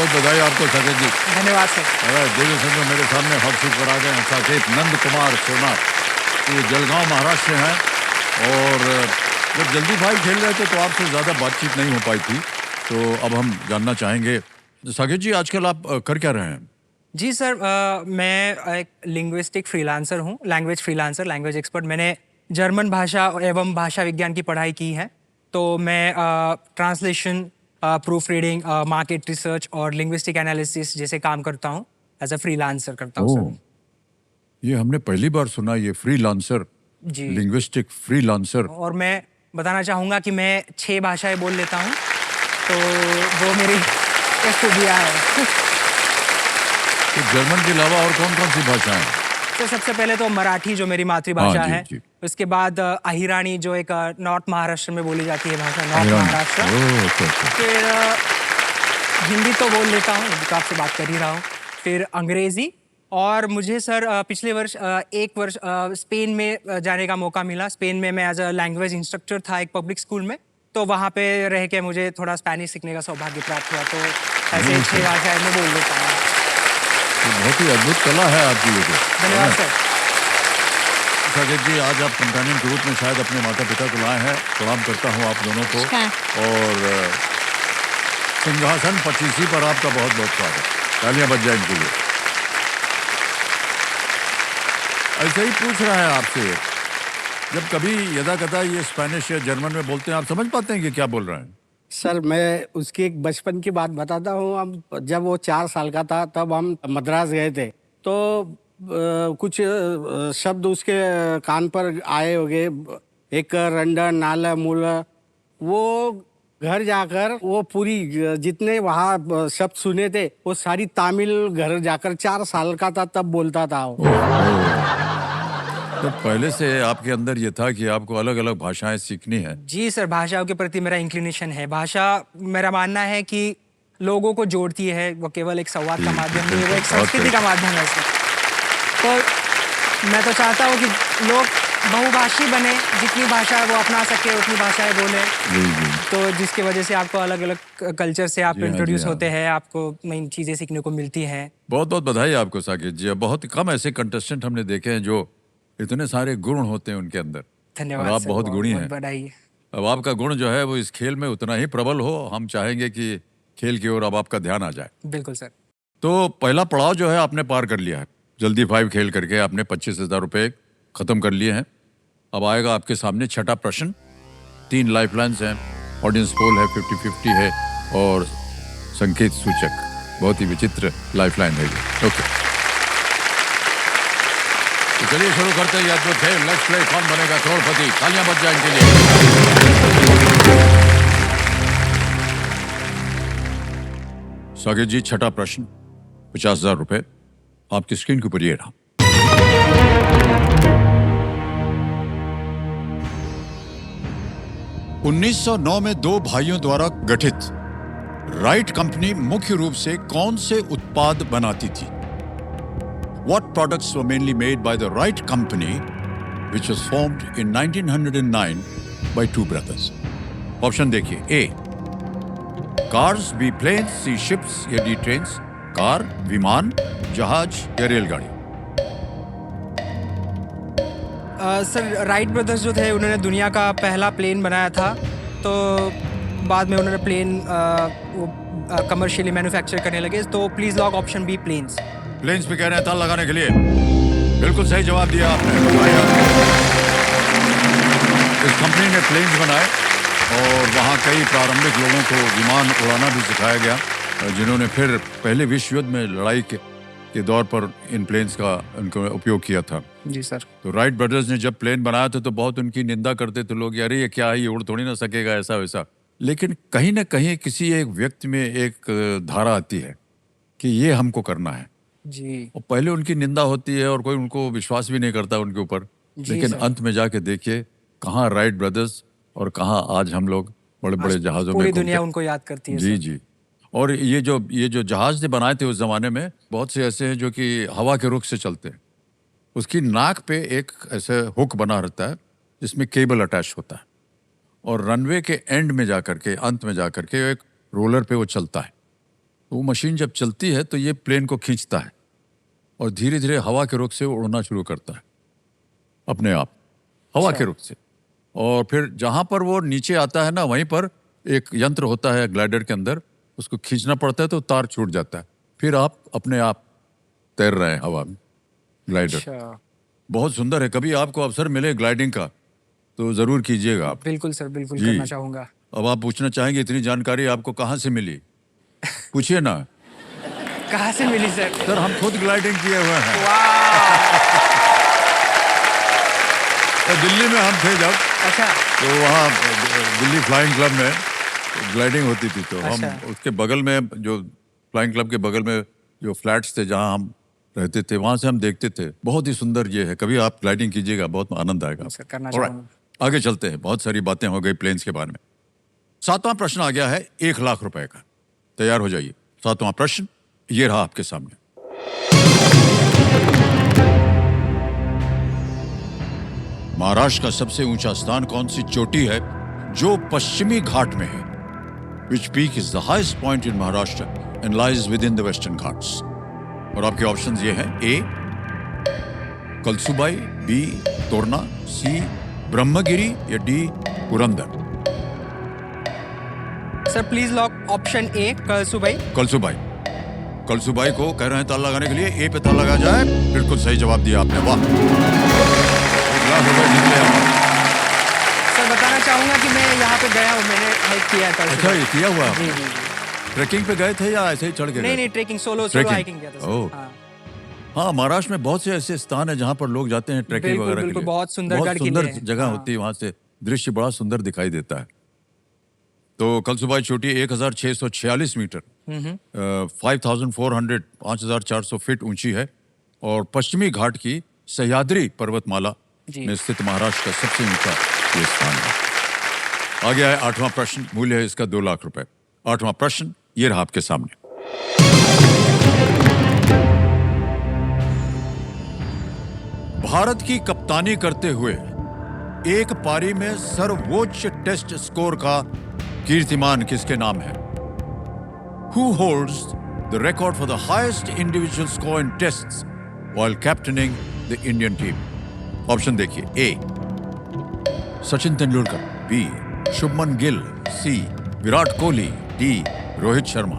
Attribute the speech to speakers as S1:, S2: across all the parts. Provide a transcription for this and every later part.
S1: बहुत बधाई आपको साकेत जी।
S2: धन्यवाद सर।
S1: देखिए समझो मेरे सामने हॉट सीट पर आ गए हैं साकेत नंद कुमार सोनार, ये जलगांव महाराष्ट्र से हैं। और जब जल्दी भाई खेल रहे थे तो आपसे ज़्यादा बातचीत नहीं हो पाई थी, तो अब हम जानना चाहेंगे साकेत जी आजकल आप कर क्या रहे हैं?
S2: जी सर, मैं एक लिंग्विस्टिक फ्रीलांसर हूँ, लैंग्वेज फ्रीलांसर, लैंग्वेज एक्सपर्ट। मैंने जर्मन भाषा एवं भाषा विज्ञान की पढ़ाई की है। तो मैं translation, proof reading, market research और लिंग्विस्टिक एनालिसिस जैसे काम करता हूँ। एज अ फ्रीलांसर करता हूँ सर।
S1: ये हमने पहली बार सुना, ये फ्रीलांसर,
S2: जी।
S1: Linguistic freelancer.
S2: और मैं बताना चाहूँगा कि मैं 6 भाषाएं बोल लेता हूँ, तो वो मेरी खूबियाँ है।
S1: तो जर्मन के अलावा और कौन कौन सी भाषाएं?
S2: तो सबसे पहले तो मराठी जो मेरी मातृभाषा
S1: जी,
S2: है,
S1: जी।
S2: उसके बाद अहिरानी जो एक नॉर्थ महाराष्ट्र में बोली जाती है भाषा, नॉर्थ महाराष्ट्र। फिर हिंदी तो बोल लेता हूँ, हिंदी तो आपसे बात कर ही रहा हूँ। फिर अंग्रेजी, और मुझे सर पिछले वर्ष 1 वर्ष स्पेन में जाने का मौका मिला। स्पेन में मैं एज अ लैंग्वेज इंस्ट्रक्टर था एक पब्लिक स्कूल में, तो वहाँ पे रह के मुझे थोड़ा स्पेनिश सीखने का सौभाग्य प्राप्त हुआ। तो ऐसे 6 भाषाएं मैं बोल लेता हूँ।
S1: बहुत ही अद्भुत कला है आपकी ये तो।
S2: धन्यवाद सर।
S1: साकेत जी आज आप कंपेनियन के रूप में शायद अपने माता पिता को लाए हैं, प्रणाम करता हूँ आप दोनों को। और सिंहासन 25 पर आपका बहुत बहुत स्वागत, तालियां बज जाए इनके लिए। ऐसे ही पूछ रहा है आपसे, जब कभी यदा कदा ये स्पेनिश या जर्मन में बोलते हैं, आप समझ पाते हैं कि क्या बोल रहे हैं?
S3: सर मैं उसकी एक बचपन की बात बताता हूँ। हम जब वो 4 साल का था तब हम मद्रास गए थे, तो कुछ शब्द उसके कान पर आए होंगे, एक रंडन नाला मूला। वो घर जाकर वो पूरी जितने वहाँ शब्द सुने थे वो सारी तामिल घर जाकर 4 साल का था तब बोलता था वो।
S1: तो पहले से आपके अंदर ये था कि आपको अलग अलग भाषाएं सीखनी है?
S2: जी सर, भाषाओं के प्रति मेरा इंक्लिनेशन है। भाषा, मेरा मानना है कि लोगों को जोड़ती है, वो केवल एक संवाद का माध्यम नहीं है, वो एक संस्कृति का माध्यम है सर। तो मैं तो चाहता हूँ कि लोग बहुभाषी बने, जितनी भाषा वो अपना सके उतनी भाषाएं बोले। तो जिसकी वजह से आपको अलग अलग कल्चर से आप इंट्रोड्यूस होते हैं, आपको नई चीजें सीखने को मिलती हैं।
S1: बहुत बहुत बधाई आपको साकेत जी। बहुत कम ऐसे कंटेस्टेंट हमने देखे हैं जो इतने सारे गुण होते हैं उनके अंदर।
S2: धन्यवाद
S1: और आप
S2: सर,
S1: बहुत गुणी हैं।
S2: बधाई।
S1: अब आपका गुण जो है वो इस खेल में उतना ही प्रबल हो। हम चाहेंगे कि खेल की ओर अब आपका ध्यान आ जाए।
S2: बिल्कुल सर।
S1: तो पहला पड़ाव जो है आपने पार कर लिया है, जल्दी 5 खेल करके आपने 25,000 रुपए खत्म कर लिए हैं। अब आएगा आपके सामने छठा प्रश्न। 3 लाइफलाइंस हैं, ऑडियंस पोल है, 50-50 है और संकेत सूचक। बहुत ही विचित्र लाइफलाइन है ये। ओके, तो चलिए शुरू करते हैं ये अद्भुत खेल। लेट्स प्ले कौन बनेगा करोड़पति। तालियां बज जाए इनके लिए। साकेत जी छठा प्रश्न, 50,000 रुपए आपकी स्क्रीन के ऊपर ये रहा। (1909) में 2 भाइयों द्वारा गठित राइट कंपनी मुख्य रूप से कौन से उत्पाद बनाती थी? What products were mainly made by the Wright Company, which was formed in 1909 by 2 brothers? Option देखिए। A cars, B planes, C ships या D trains। कार, विमान, जहाज या रेलगाड़ी?
S2: सर राइट ब्रदर्स जो थे उन्होंने दुनिया का पहला प्लेन बनाया था, तो बाद में उन्होंने प्लेन कमर्शियली मैन्युफैक्चर करने लगे। तो please lock option B, planes.
S1: Planes पे कह रहे हैं ताल लगाने के लिए। बिल्कुल सही जवाब दिया आपने। इस कंपनी ने प्लेन्स बनाए और वहाँ कई प्रारंभिक लोगों को विमान उड़ाना भी सिखाया गया, जिन्होंने फिर पहले विश्व युद्ध में लड़ाई के दौर पर इन प्लेन्स का उनको उपयोग किया था।
S2: जी सर।
S1: तो राइट ब्रदर्स ने जब प्लेन बनाया था तो बहुत उनकी निंदा करते थे लोग, अरे ये क्या है, ये उड़ थोड़ी ना सकेगा, ऐसा वैसा। लेकिन कहीं ना कहीं किसी एक व्यक्ति में एक धारा आती है कि ये हमको करना है
S2: जी।
S1: और पहले उनकी निंदा होती है और कोई उनको विश्वास भी नहीं करता उनके ऊपर। लेकिन अंत में जाके देखिए कहाँ राइट ब्रदर्स और कहाँ आज हम लोग बड़े बड़े जहाजों में
S2: पूरी दुनिया उनको याद करती है।
S1: जी जी। और ये जो जहाज ने बनाए थे उस जमाने में, बहुत से ऐसे हैं जो कि हवा के रुख से चलते हैं। उसकी नाक पे एक ऐसे हुक बना रहता है जिसमें केबल अटैच होता है और रनवे के एंड में जाकर के, अंत में जाकर के एक रोलर पे वो चलता है। वो मशीन जब चलती है तो ये प्लेन को खींचता है और धीरे धीरे हवा के रुख से वो उड़ना शुरू करता है अपने आप, हवा के रुख से। और फिर जहां पर वो नीचे आता है ना, वहीं पर एक यंत्र होता है ग्लाइडर के अंदर, उसको खींचना पड़ता है तो तार छूट जाता है, फिर आप अपने आप तैर रहे हैं हवा में, ग्लाइडर।
S2: अच्छा,
S1: बहुत सुंदर है। कभी आपको अवसर मिले ग्लाइडिंग का तो जरूर कीजिएगा आप।
S2: बिल्कुल सर, बिल्कुल
S1: जी।
S2: करना चाहूंगा।
S1: अब आप पूछना चाहेंगे इतनी जानकारी आपको कहाँ से मिली? पूछिए ना।
S2: कहाँ से मिली सर?
S1: सर हम खुद ग्लाइडिंग किए हुए हैं। तो दिल्ली में हम थे जब,
S2: अच्छा,
S1: तो वहाँ दिल्ली फ्लाइंग क्लब में ग्लाइडिंग होती थी, तो हम
S2: अच्छा।
S1: उसके बगल में, जो फ्लाइंग क्लब के बगल में जो फ्लैट्स थे जहाँ हम रहते थे, वहाँ से हम देखते थे। बहुत ही सुंदर ये है, कभी आप ग्लाइडिंग कीजिएगा, बहुत आनंद आएगा।
S2: सर करना
S1: Alright,
S2: चाहूंगा।
S1: आगे चलते हैं। बहुत सारी बातें हो गई प्लेन्स के बारे में। 7वां प्रश्न आ गया है 1 लाख रुपए का। तैयार हो जाइए। 7वां प्रश्न ये रहा आपके सामने। महाराष्ट्र का सबसे ऊंचा स्थान कौन सी चोटी है जो पश्चिमी घाट में है? Which peak is the highest point in Maharashtra and lies within the Western Ghats? और आपके ऑप्शंस ये हैं: ए कलसुबाई, बी तोरना, सी ब्रह्मगिरी या D Purandar.
S2: Sir please lock option A, Kalsubai.
S1: Kalsubai. Kalsubai को कह रहे हैं ताला लगाने के लिए, ए पे ताला लगा जाए। बिल्कुल सही जवाब दिया आपने, वाह। 1 लाख रुपए जीत लिया आप।
S2: सर बताना चाहूंगा कि मैं यहाँ पे गया हूँ, मैंने हाइक किया है कल।
S1: अच्छा, ये किया हुआ
S2: जी
S1: आपने?
S2: जी जी।
S1: ट्रैकिंग पे गए थे या ऐसे ही चढ़ के
S2: नहीं
S1: गए?
S2: नहीं, ट्रेकिंग, सोलो
S1: Trekking?
S2: हाइकिंग किया था
S1: ओह।
S2: सर। हाँ।
S1: हाँ, महाराष्ट्र में बहुत से ऐसे स्थान है जहाँ पर लोग जाते हैं ट्रैकिंग
S2: बिल्कुल,
S1: वगैरह के
S2: बिल्कुल,
S1: लिए।
S2: बहुत सुंदर गढ़ किले हैं।
S1: जगह
S2: हाँ।
S1: होती है, वहाँ से दृश्य बड़ा सुंदर दिखाई देता है। तो कलसुबाई चोटी 1646 मीटर 5400 फीट ऊंची है और पश्चिमी घाट की सह्याद्री पर्वतमाला
S2: जी।
S1: में स्थित महाराष्ट्र का सबसे ऊंचा ये स्थान है। आ गया है 8वां प्रश्न, मूल्य है इसका 2 लाख रुपए। 8वां प्रश्न ये रहा आपके सामने। भारत की कप्तानी करते हुए एक पारी में सर्वोच्च टेस्ट स्कोर का कीर्तिमान किसके नाम है? Who holds the record for the highest individual score in tests while captaining the Indian team? Option देखिए: A Sachin Tendulkar, B Shubman Gill, C Virat Kohli, D Rohit Sharma.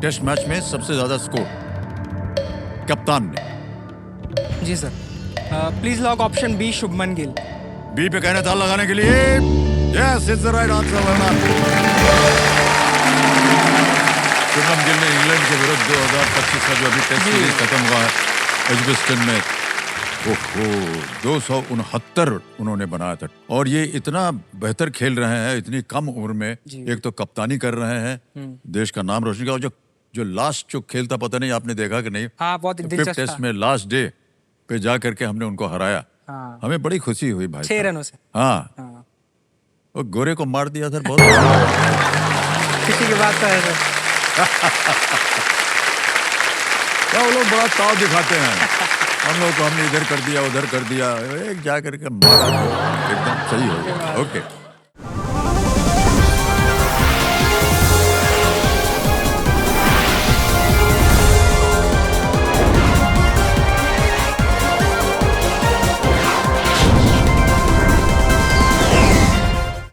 S1: Test match में सबसे ज्यादा स्कोर कप्तान ने।
S2: जी sir, please lock option B, Shubman Gill.
S1: B पे कहने ताला लगाने के लिए, yes it's the right answer. Shubman Gill ने इंग्लैंड के विरुद्ध 2025 का जो अभी टेस्ट सीरीज खत्म हुआ है एजबेस्टन में, ओहो 269 उन्होंने बनाया था। और ये इतना बेहतर खेल रहे हैं इतनी कम उम्र में। एक तो कप्तानी कर रहे हैं, देश का नाम रोशन किया। और जो लास्ट जो खेल था, पता नहीं आपने देखा कि नहीं?
S2: हाँ, बहुत दिलचस्प
S1: फिफ्थ टेस्ट
S2: था।
S1: में लास्ट डे पे जा करके हमने उनको हराया।
S2: हाँ।
S1: हमें बड़ी खुशी हुई भाई।
S2: 6 रनों से।
S1: हाँ,
S2: हाँ।
S1: वो गोरे को मार दिया सर, बहुत
S2: किसी की बात तो है सर।
S1: क्या वो लोग बड़ा ताव दिखाते हैं। हम लोग को हमने इधर कर दिया उधर कर दिया, एक जा करके मारा, एकदम सही हो गया। ओके।